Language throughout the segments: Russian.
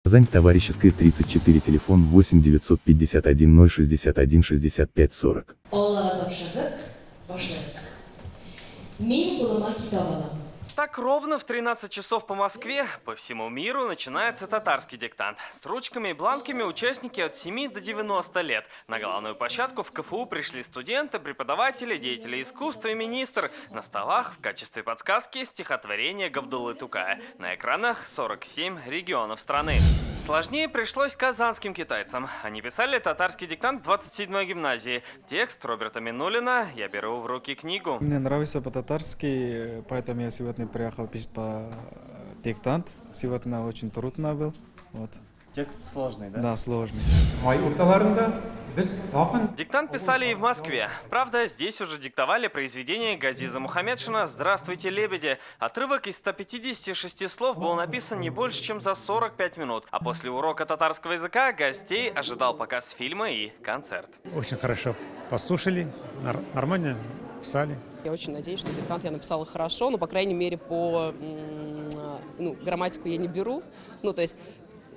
Казань, Товарищеская, 34, телефон 8 951 061 65 40. Так ровно в 13 часов по Москве по всему миру начинается татарский диктант. С ручками и бланками участники от 7 до 90 лет. На главную площадку в КФУ пришли студенты, преподаватели, деятели искусства и министр. На столах в качестве подсказки стихотворение Габдуллы Тукая. На экранах 47 регионов страны. Сложнее пришлось казанским китайцам. Они писали татарский диктант в 27-й гимназии. Текст Роберта Минулина «Я беру в руки книгу». Мне нравится по-татарски, поэтому я сегодня приехал писать по диктант. Сегодня очень трудно был. Вот. Текст сложный, да? Да, сложный. Диктант писали и в Москве. Правда, здесь уже диктовали произведение Газиза Мухаммедшина «Здравствуйте, лебеди». Отрывок из 156 слов был написан не больше, чем за 45 минут. А после урока татарского языка гостей ожидал показ фильма и концерт. Очень хорошо послушали, нормально писали. Я очень надеюсь, что диктант я написала хорошо, но, по крайней мере, по грамматику я не беру. То есть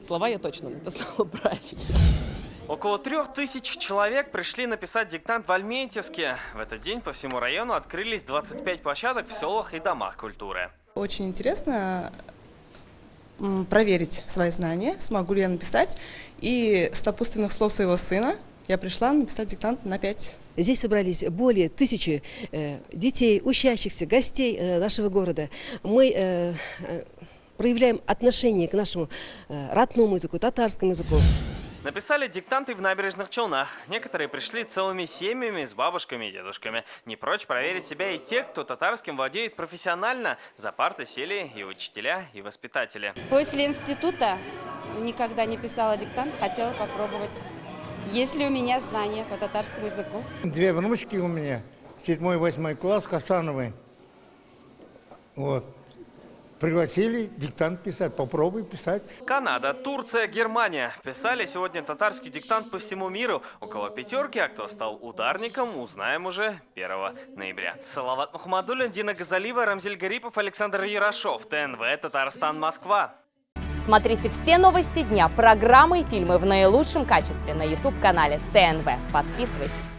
слова я точно написала правильно. Около 3000 человек пришли написать диктант в Альметьевске. В этот день по всему району открылись 25 площадок в селах и домах культуры. Очень интересно проверить свои знания, смогу ли я написать. И с напутственных слов своего сына я пришла написать диктант на 5. Здесь собрались более 1000 детей, учащихся, гостей нашего города. Мы проявляем отношение к нашему родному языку, татарскому языку. Написали диктанты в Набережных Челнах. Некоторые пришли целыми семьями с бабушками и дедушками. Не прочь проверить себя и те, кто татарским владеет профессионально. За парты сели и учителя, и воспитатели. После института никогда не писала диктант, хотела попробовать. Есть ли у меня знания по татарскому языку? 2 внучки у меня, 7-8 класс, Хасановы. Вот. Пригласили диктант писать, попробуй писать. Канада, Турция, Германия. Писали сегодня татарский диктант по всему миру. Около 5, а кто стал ударником, узнаем уже 1 ноября. Салават Мухаммадуллин, Дина Газалиева, Рамзель Гарипов, Александр Ярошов. ТНВ, Татарстан, Москва. Смотрите все новости дня, программы и фильмы в наилучшем качестве на YouTube-канале ТНВ. Подписывайтесь.